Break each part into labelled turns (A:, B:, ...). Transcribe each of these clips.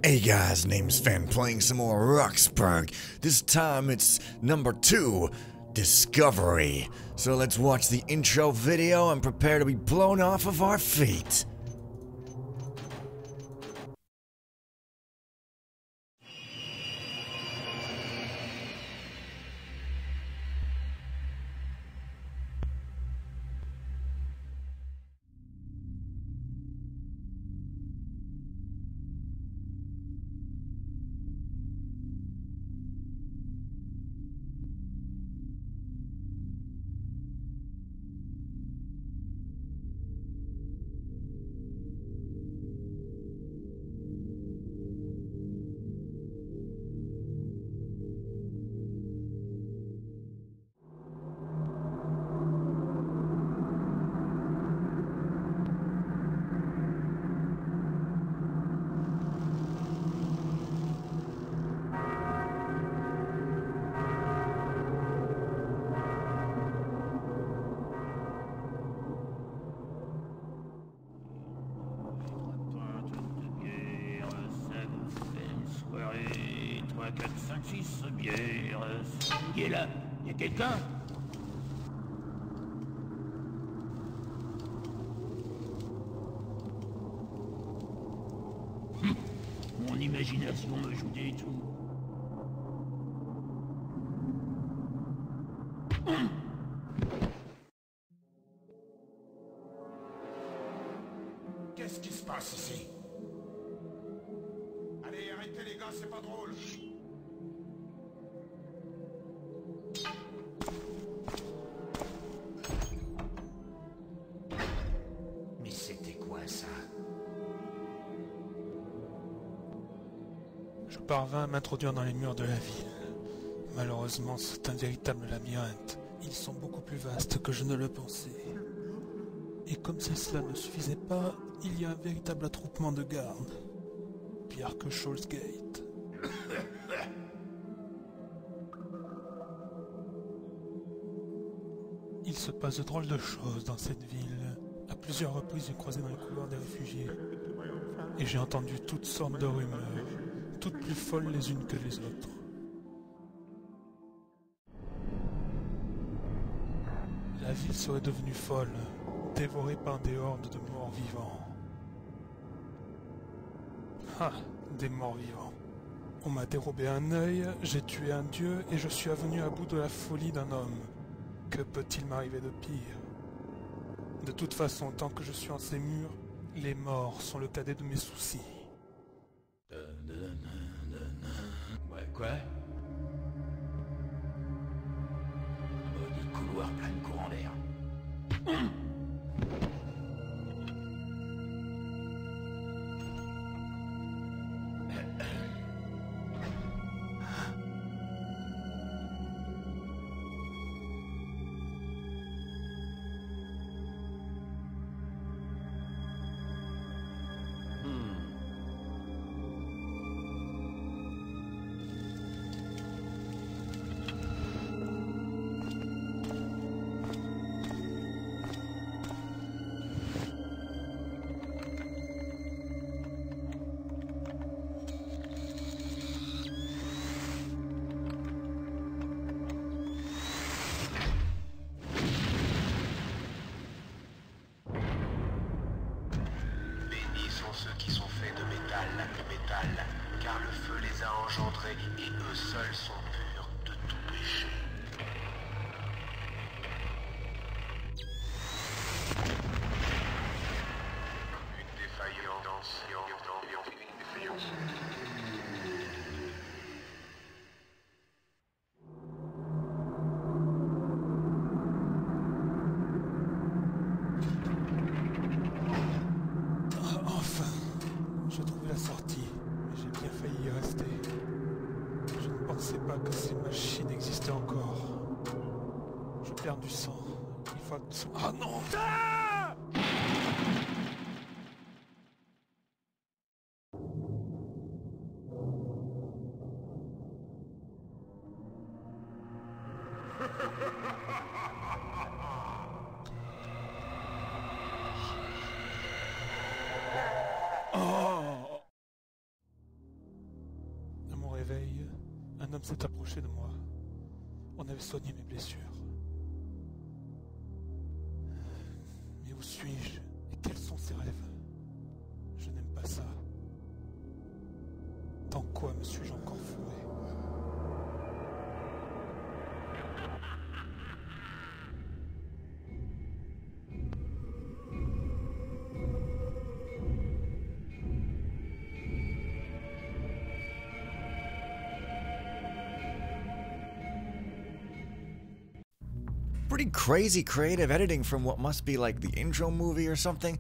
A: Hey guys, name's Fen, playing some more Rocksbourg. This time it's number 2, Discovery. So let's watch the intro video and prepare to be blown off of our feet.
B: Qui est là? Y'a quelqu'un? Mon imagination me joue des tours.
C: Qu'est-ce qui se passe ici? Allez, arrêtez les gars, c'est pas drôle. Mais c'était quoi ça?
D: Je parvins à m'introduire dans les murs de la ville. Malheureusement, c'est un véritable labyrinthe. Ils sont beaucoup plus vastes que je ne le pensais. Et comme si cela ne suffisait pas, il y a un véritable attroupement de gardes. Pire que Gate. Il se passe de drôles de choses dans cette ville. À plusieurs reprises, j'ai croisé dans les couloirs des réfugiés. Et j'ai entendu toutes sortes de rumeurs, toutes plus folles les unes que les autres. La ville serait devenue folle, dévorée par des hordes de morts vivants. Ah, des morts vivants. On m'a dérobé un œil, j'ai tué un dieu et je suis venu à bout de la folie d'un homme. Que peut-il m'arriver de pire? De toute façon, tant que je suis en ces murs, les morts sont le cadet de mes soucis.
B: Ouais, quoi? Maudit couloir plein de courants d'air.
C: Ceux qui sont faits de métal, car le feu les a engendrés et eux seuls sont purs de tout péché. Une défaillance, une défaillance.
D: J'ai trouvé la sortie, mais j'ai bien failli y rester. Je ne pensais pas que ces machines existaient encore. Je perds du sang. Il faut que... Ah non! Ah! réveil, un homme s'est approché de moi. On avait soigné mes blessures. Mais où suis-je et quels sont ces rêves? Je n'aime pas ça. Dans quoi me suis-je encore fourré?
A: Pretty crazy creative editing from what must be like the intro movie or something.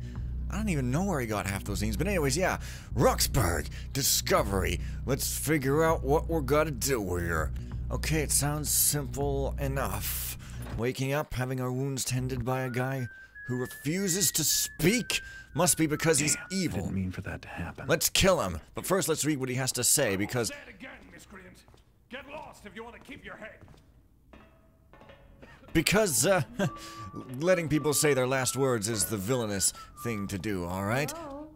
A: I don't even know where he got half those scenes, but anyways, yeah. Rocksbourg, Discovery. Let's figure out what we're gonna do here. Okay, it sounds simple enough. Waking up, having our wounds tended by a guy who refuses to speak? Must be because he's evil.
E: Didn't mean for that to happen.
A: Let's kill him. But first, let's read what he has to say, because...
F: Say it again, miscreant. Get lost if you want to keep your head.
A: Because, letting people say their last words is the villainous thing to do, alright?
G: Oh.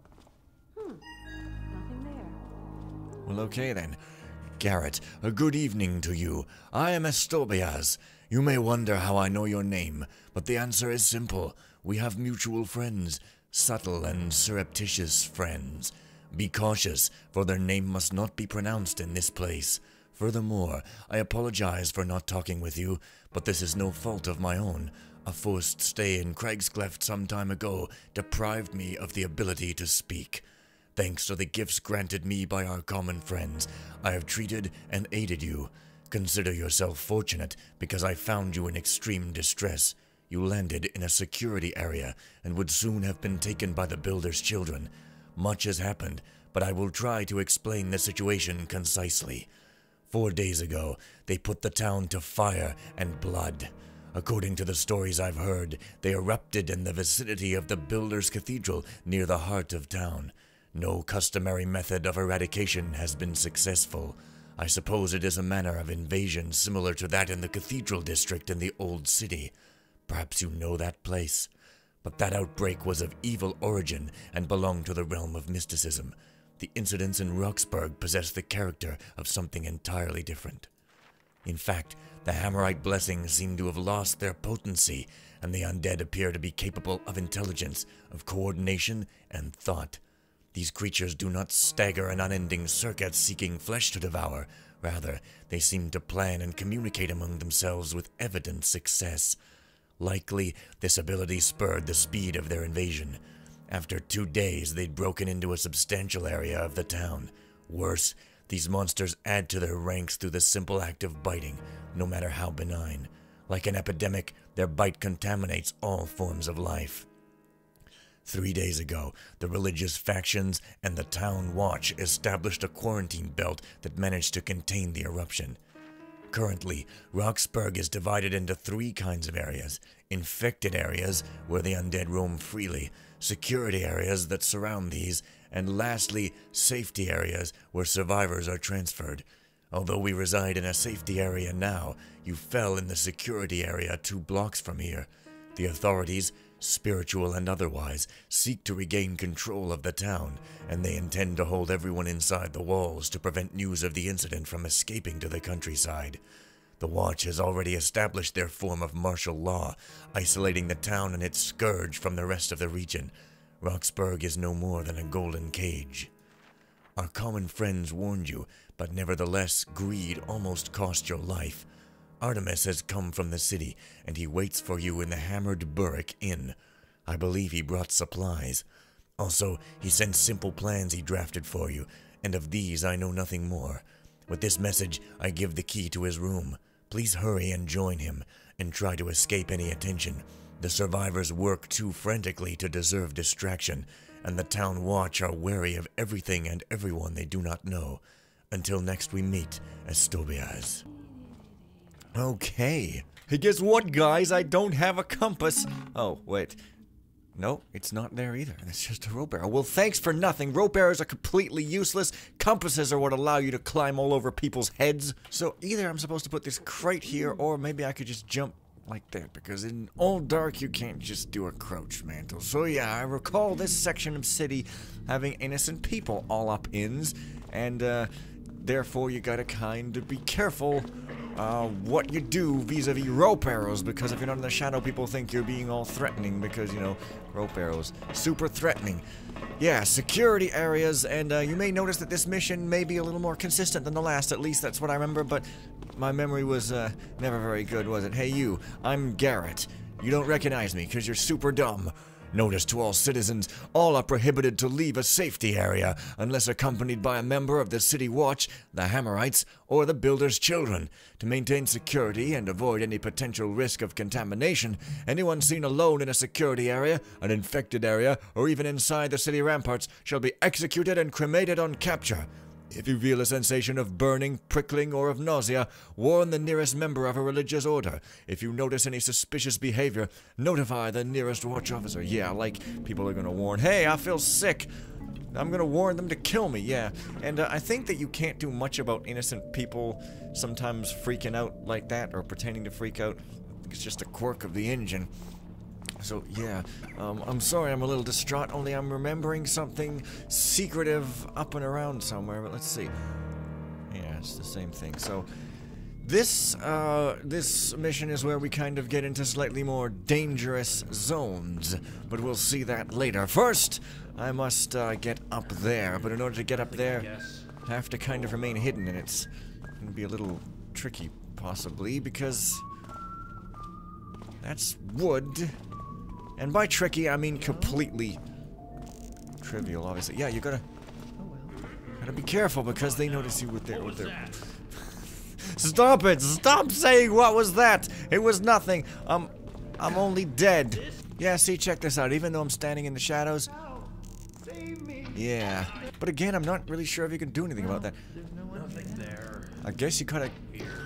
G: Nothing there.
A: Well, okay then. Garrett, a good evening to you. I am Tobias. You may wonder how I know your name, but the answer is simple. We have mutual friends, subtle and surreptitious friends. Be cautious, for their name must not be pronounced in this place. Furthermore, I apologize for not talking with you, but this is no fault of my own. A forced stay in Craigscleft some time ago deprived me of the ability to speak. Thanks to the gifts granted me by our common friends, I have treated and aided you. Consider yourself fortunate, because I found you in extreme distress. You landed in a security area and would soon have been taken by the Builder's children. Much has happened, but I will try to explain the situation concisely. 4 days ago, they put the town to fire and blood. According to the stories I've heard, they erupted in the vicinity of the Builder's Cathedral near the heart of town. No customary method of eradication has been successful. I suppose it is a manner of invasion similar to that in the Cathedral District in the Old City. Perhaps you know that place. But that outbreak was of evil origin and belonged to the realm of mysticism. The incidents in Rocksbourg possess the character of something entirely different. In fact, the Hammerite blessings seem to have lost their potency, and the undead appear to be capable of intelligence, of coordination, and thought. These creatures do not stagger in unending circuits seeking flesh to devour. Rather, they seem to plan and communicate among themselves with evident success. Likely, this ability spurred the speed of their invasion. After 2 days, they'd broken into a substantial area of the town. Worse, these monsters add to their ranks through the simple act of biting, no matter how benign. Like an epidemic, their bite contaminates all forms of life. 3 days ago, the religious factions and the town watch established a quarantine belt that managed to contain the eruption. Currently, Rocksbourg is divided into 3 kinds of areas. Infected areas, where the undead roam freely, security areas that surround these, and lastly, safety areas where survivors are transferred. Although we reside in a safety area now, you fell in the security area 2 blocks from here. The authorities, spiritual and otherwise, seek to regain control of the town, and they intend to hold everyone inside the walls to prevent news of the incident from escaping to the countryside. The Watch has already established their form of martial law, isolating the town and its scourge from the rest of the region. Rocksbourg is no more than a golden cage. Our common friends warned you, but nevertheless, greed almost cost your life. Artemis has come from the city, and he waits for you in the Hammered Burrick Inn. I believe he brought supplies. Also, he sent simple plans he drafted for you, and of these I know nothing more. With this message, I give the key to his room. Please hurry and join him, and try to escape any attention. The survivors work too frantically to deserve distraction, and the town watch are wary of everything and everyone they do not know. Until next we meet, Tobias. Okay. Hey, guess what, guys? I don't have a compass. Oh, wait. No, it's not there either. It's just a rope arrow. Well, thanks for nothing. Rope arrows are completely useless. Compasses are what allow you to climb all over people's heads. So either I'm supposed to put this crate here, or maybe I could just jump like that, because in Old Dark you can't just do a crouch mantle. So yeah, I recall this section of city having innocent people all up inns, and therefore you gotta kind of be careful what you do vis-a-vis rope arrows, because if you're not in the shadow, people think you're being all threatening because, you know, rope arrows. Super threatening. Yeah, security areas, and you may notice that this mission may be a little more consistent than the last, at least that's what I remember, but my memory was never very good, was it? Hey you, I'm Garrett. You don't recognize me because you're super dumb. Notice to all citizens, all are prohibited to leave a safety area unless accompanied by a member of the City Watch, the Hammerites, or the Builder's Children. To maintain security and avoid any potential risk of contamination, anyone seen alone in a security area, an infected area, or even inside the city ramparts shall be executed and cremated on capture. If you feel a sensation of burning, prickling, or of nausea, warn the nearest member of a religious order. If you notice any suspicious behavior, notify the nearest watch officer. Yeah, like, people are gonna warn, hey, I feel sick. I'm gonna warn them to kill me, yeah. And I think that you can't do much about innocent people sometimes freaking out like that, or pretending to freak out. I think it's just a quirk of the engine. So, yeah, I'm sorry I'm a little distraught, only I'm remembering something secretive up and around somewhere, but let's see. Yeah, it's the same thing. So, this mission is where we kind of get into slightly more dangerous zones, but we'll see that later. First, I must get up there, but in order to get up there, I have to kind of remain hidden, and it's going to be a little tricky, possibly, because that's wood. And by tricky, I mean completely trivial, obviously. Yeah, you gotta be careful because they notice you with their Stop it! Stop saying what was that! It was nothing. I'm only dead. Yeah, see, check this out. Even though I'm standing in the shadows. Yeah. But again, I'm not really sure if you can do anything about that.
B: Nothing there.
A: I guess you gotta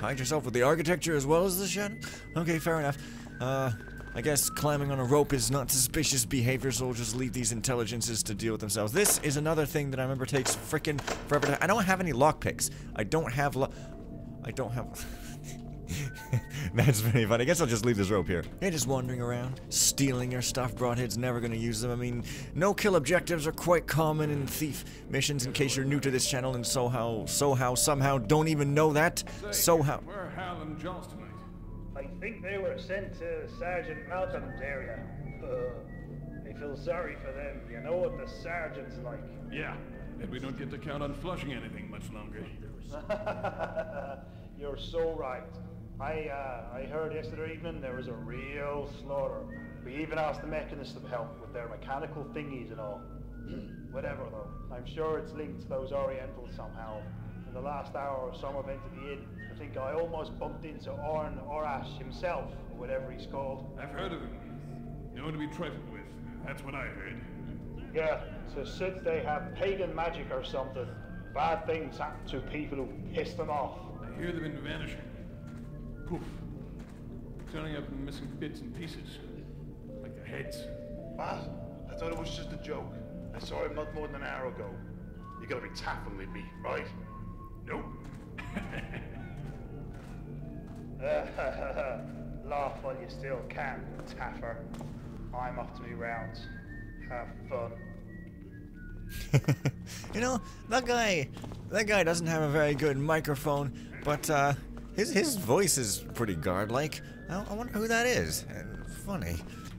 A: hide yourself with the architecture as well as the shadow? Okay, fair enough. I guess climbing on a rope is not suspicious behavior, so we'll just leave these intelligences to deal with themselves. This is another thing that I remember takes frickin' forever to— I don't have any lockpicks. I don't have That's very funny. I guess I'll just leave this rope here. You're just wandering around, stealing your stuff. Broadhead's never gonna use them. I mean, no-kill objectives are quite common in thief missions, in case you're new to this channel and somehow don't even know that.
F: Where Hal and Johnston?
E: I think they were sent to Sergeant Malcolm's area. I feel sorry for them. You know what the sergeant's like.
F: Yeah, and we don't get to count on flushing anything much longer.
E: You're so right. I heard yesterday evening there was a real slaughter. We even asked the mechanists for help with their mechanical thingies and all. Whatever though, I'm sure it's linked to those Orientals somehow. In the last hour or some event at the inn, I think I almost bumped into Orn Orash himself, or whatever he's called.
F: I've heard of him. No one to be trifled with. That's what I heard.
E: Yeah, so since they have pagan magic or something, bad things happen to people who piss them off.
F: I hear they've been vanishing. Poof. Turning up and missing bits and pieces. Like their heads.
G: What? I thought it was just a joke. I saw him not more than an hour ago. You gotta be tapping with me, right?
F: Nope.
E: Laugh while you still can, Taffer. I'm off to me rounds. Have fun.
A: You know, that guy doesn't have a very good microphone, but his voice is pretty guard-like. I wonder who that is. Funny.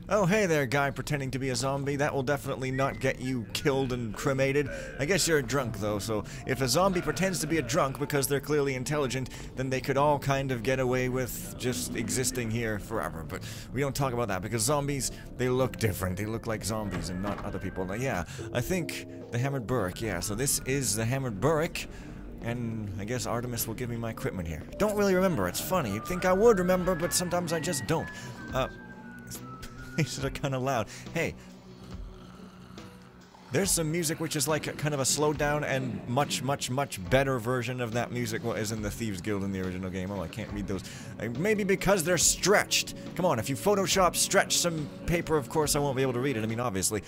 A: Oh, hey there, guy pretending to be a zombie. That will definitely not get you killed and cremated. I guess you're a drunk, though, so if a zombie pretends to be a drunk because they're clearly intelligent, then they could all kind of get away with just existing here forever. But we don't talk about that, because zombies, they look different. They look like zombies and not other people. Now, yeah, I think the Hammered Burrick, yeah, so this is the Hammered Burrick. And I guess Artemis will give me my equipment here. Don't really remember. It's funny. You'd think I would remember, but sometimes I just don't. These are kind of loud. Hey, there's some music which is like kind of a slowed down and much better version of that music what is in the Thieves Guild in the original game. Oh, I can't read those. Maybe because they're stretched. Come on, if you Photoshop stretch some paper, of course I won't be able to read it. I mean, obviously.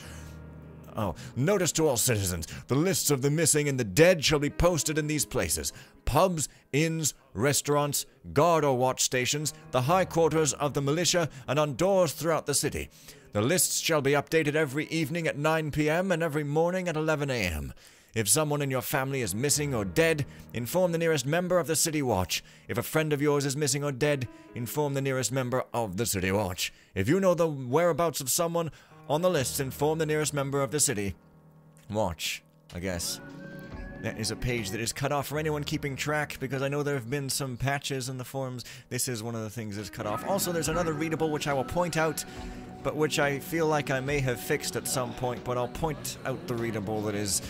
A: Oh, notice to all citizens, the lists of the missing and the dead shall be posted in these places: pubs, inns, restaurants, guard or watch stations, the high quarters of the militia, and on doors throughout the city. The lists shall be updated every evening at 9 p.m. and every morning at 11 a.m. If someone in your family is missing or dead, inform the nearest member of the City Watch. If a friend of yours is missing or dead, inform the nearest member of the City Watch. If you know the whereabouts of someone on the list, inform the nearest member of the City Watch, I guess. That is a page that is cut off for anyone keeping track, because I know there have been some patches in the forums. This is one of the things that's cut off. Also, there's another readable which I will point out, but which I feel like I may have fixed at some point, but I'll point out the readable that is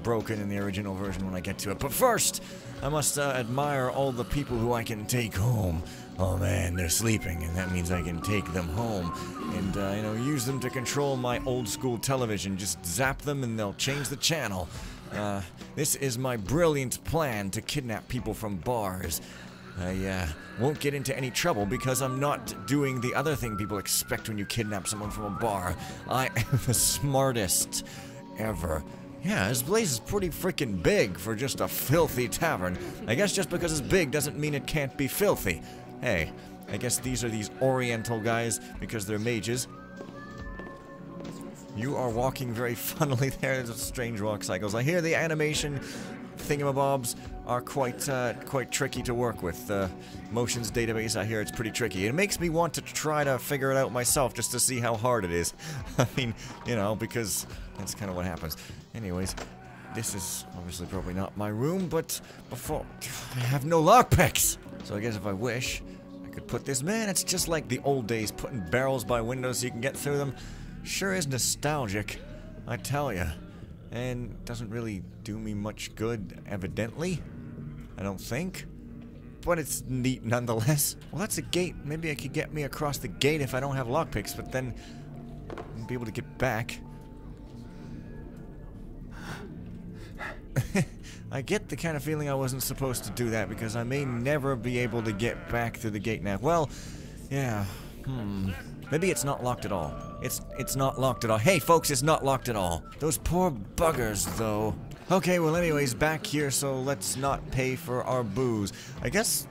A: broken in the original version when I get to it. But first, I must admire all the people who I can take home. Oh man, they're sleeping, and that means I can take them home and, you know, use them to control my old school television. Just zap them and they'll change the channel. This is my brilliant plan to kidnap people from bars. I won't get into any trouble because I'm not doing the other thing people expect when you kidnap someone from a bar. I am the smartest ever. Yeah, this place is pretty freaking big for just a filthy tavern. I guess just because it's big doesn't mean it can't be filthy. Hey, I guess these are these Oriental guys because they're mages. You are walking very funnily there. There's strange walk cycles. I hear the animation thingamabobs are quite tricky to work with. Motions database, I hear it's pretty tricky. It makes me want to try to figure it out myself just to see how hard it is. I mean, you know, because that's kind of what happens. Anyways, this is obviously probably not my room, but before... I have no lockpicks! So I guess if I wish, I could put this... Man, it's just like the old days, putting barrels by windows so you can get through them. Sure is nostalgic, I tell ya. And doesn't really do me much good, evidently. I don't think. But it's neat nonetheless. Well, that's a gate. Maybe I could get me across the gate if I don't have lockpicks, but then I won't be able to get back. I get the kind of feeling I wasn't supposed to do that, because I may never be able to get back through the gate now. Well, yeah, maybe it's not locked at all. It's not locked at all. Hey, folks, it's not locked at all. Those poor buggers, though. Okay, well, anyways, back here, so let's not pay for our booze. I guess,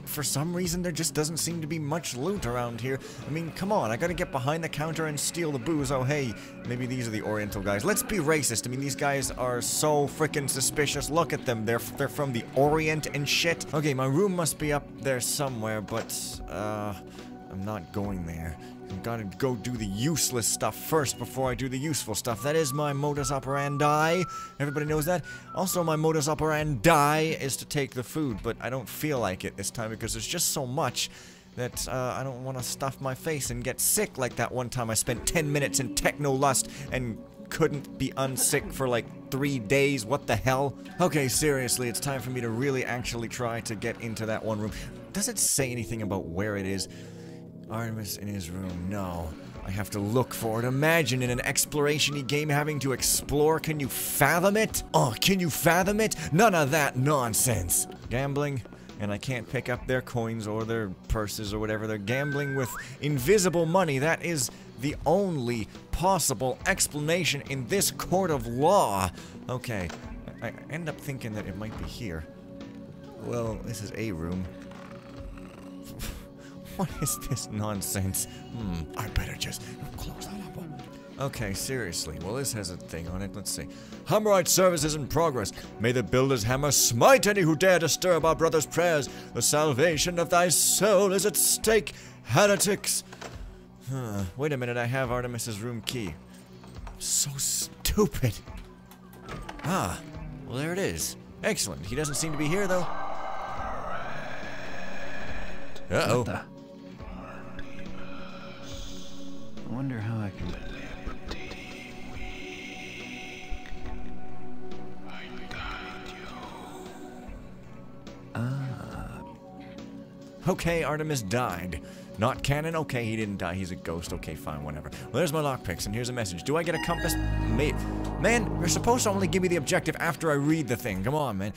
A: for some reason, there just doesn't seem to be much loot around here. I mean, come on, I gotta get behind the counter and steal the booze. Oh, hey, maybe these are the Oriental guys. Let's be racist. I mean, these guys are so freaking suspicious. Look at them. They're from the Orient and shit. Okay, my room must be up there somewhere, but, I'm not going there. I've gotta go do the useless stuff first before I do the useful stuff. That is my modus operandi. Everybody knows that. Also, my modus operandi is to take the food, but I don't feel like it this time because there's just so much that I don't want to stuff my face and get sick like that one time I spent 10 minutes in Technolust and couldn't be unsick for like 3 days. What the hell? Okay, seriously, it's time for me to really actually try to get into that one room. Does it say anything about where it is? Artemis in his room. No. I have to look for it. Imagine in an exploration-y game having to explore. Can you fathom it? Oh, can you fathom it? None of that nonsense. Gambling, and I can't pick up their coins or their purses or whatever. They're gambling with invisible money. That is the only possible explanation in this court of law. Okay. I end up thinking that it might be here. Well, this is a room. What is this nonsense? I better just close that up. Okay, seriously. Well, this has a thing on it. Let's see. Hammerite services in progress. May the builder's hammer smite any who dare disturb our brother's prayers. The salvation of thy soul is at stake. Heretics. Wait a minute. I have Artemis's room key. So stupid. Ah. Well, there it is. Excellent. He doesn't seem to be here, though. Uh-oh.
H: I wonder how I can...
A: Okay, Artemis died. Not canon? Okay, he didn't die. He's a ghost. Okay, fine, whatever. Well, there's my lockpicks, and here's a message. Do I get a compass? Man, you're supposed to only give me the objective after I read the thing. Come on, man.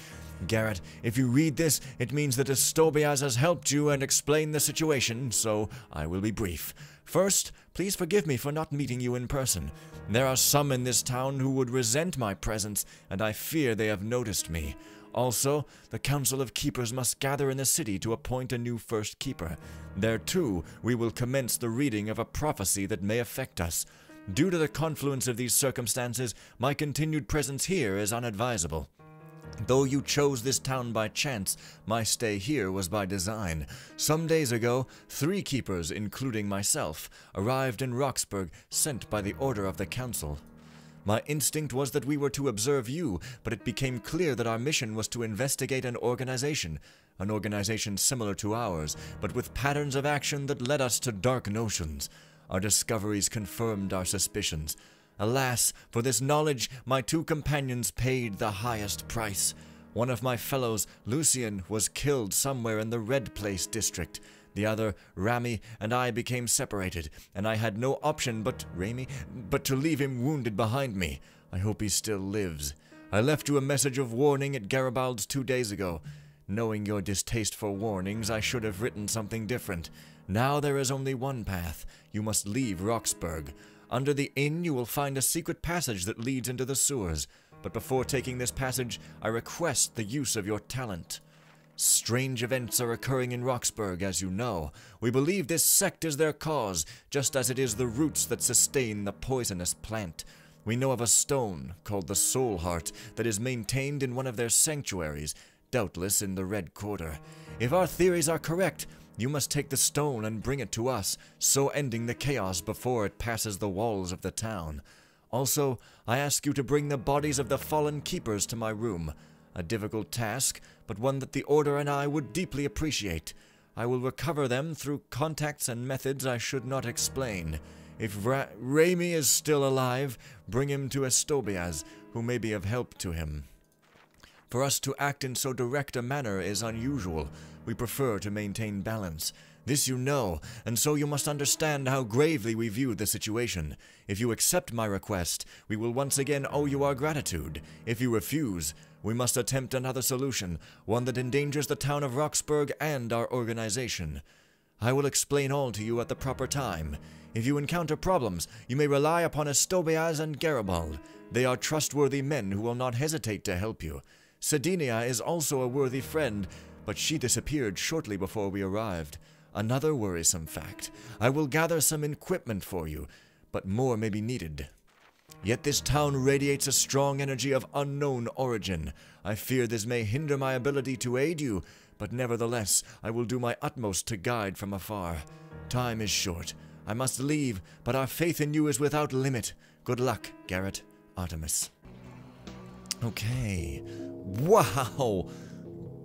A: Garrett, if you read this, it means that Tobias has helped you and explained the situation, so I will be brief. First, please forgive me for not meeting you in person. There are some in this town who would resent my presence, and I fear they have noticed me. Also, the Council of Keepers must gather in the city to appoint a new first keeper. There, too, we will commence the reading of a prophecy that may affect us. Due to the confluence of these circumstances, my continued presence here is unadvisable. Though you chose this town by chance, my stay here was by design. Some days ago, 3 keepers, including myself, arrived in Rocksbourg, sent by the order of the council. My instinct was that we were to observe you, but it became clear that our mission was to investigate an organization similar to ours, but with patterns of action that led us to dark notions. Our discoveries confirmed our suspicions. Alas, for this knowledge, my 2 companions paid the highest price. One of my fellows, Lucien, was killed somewhere in the Red Place district. The other, Rami, and I became separated, and I had no option but to leave him wounded behind me. I hope he still lives. I left you a message of warning at Garibaldi's 2 days ago. Knowing your distaste for warnings, I should have written something different. Now there is only one path. You must leave Rocksbourg. Under the inn, you will find a secret passage that leads into the sewers. But before taking this passage, I request the use of your talent. Strange events are occurring in Rocksbourg, as you know. We believe this sect is their cause, just as it is the roots that sustain the poisonous plant. We know of a stone, called the Soul Heart, that is maintained in one of their sanctuaries, doubtless in the Red Quarter. If our theories are correct, you must take the stone and bring it to us, so ending the chaos before it passes the walls of the town. Also, I ask you to bring the bodies of the fallen keepers to my room. A difficult task, but one that the Order and I would deeply appreciate. I will recover them through contacts and methods I should not explain. If Rami is still alive, bring him to Tobias, who may be of help to him. For us to act in so direct a manner is unusual. We prefer to maintain balance. This you know, and so you must understand how gravely we view the situation. If you accept my request, we will once again owe you our gratitude. If you refuse, we must attempt another solution, one that endangers the town of Rocksbourg and our organization. I will explain all to you at the proper time. If you encounter problems, you may rely upon Tobias and Garrett. They are trustworthy men who will not hesitate to help you. Sedenia is also a worthy friend, but she disappeared shortly before we arrived. Another worrisome fact. I will gather some equipment for you, but more may be needed. Yet this town radiates a strong energy of unknown origin. I fear this may hinder my ability to aid you, but nevertheless, I will do my utmost to guide from afar. Time is short. I must leave, but our faith in you is without limit. Good luck, Garrett. Artemis. Okay. Wow!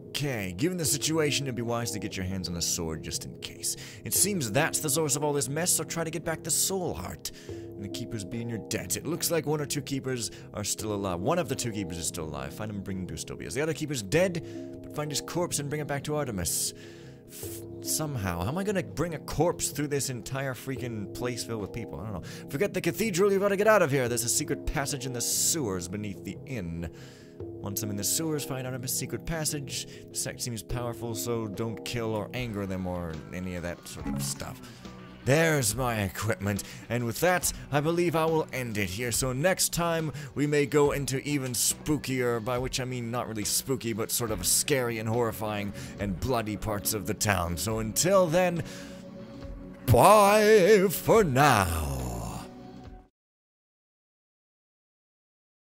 A: Okay, given the situation, it'd be wise to get your hands on a sword just in case. It seems that's the source of all this mess, so try to get back the Soul Heart. And the keepers be in your debt. It looks like 1 or 2 keepers are still alive. One of the 2 keepers is still alive. Find him and bring him to Tobias. The other keeper's dead, but find his corpse and bring it back to Artemis. Somehow. How am I gonna bring a corpse through this entire freaking place filled with people? I don't know. Forget the cathedral, you've got to get out of here. There's a secret passage in the sewers beneath the inn. Once I'm in the sewers, find out of a secret passage. The sect seems powerful, so don't kill or anger them or any of that sort of stuff. There's my equipment, and with that, I believe I will end it here. So next time, we may go into even spookier, by which I mean not really spooky, but sort of scary and horrifying and bloody parts of the town. So until then, bye for now.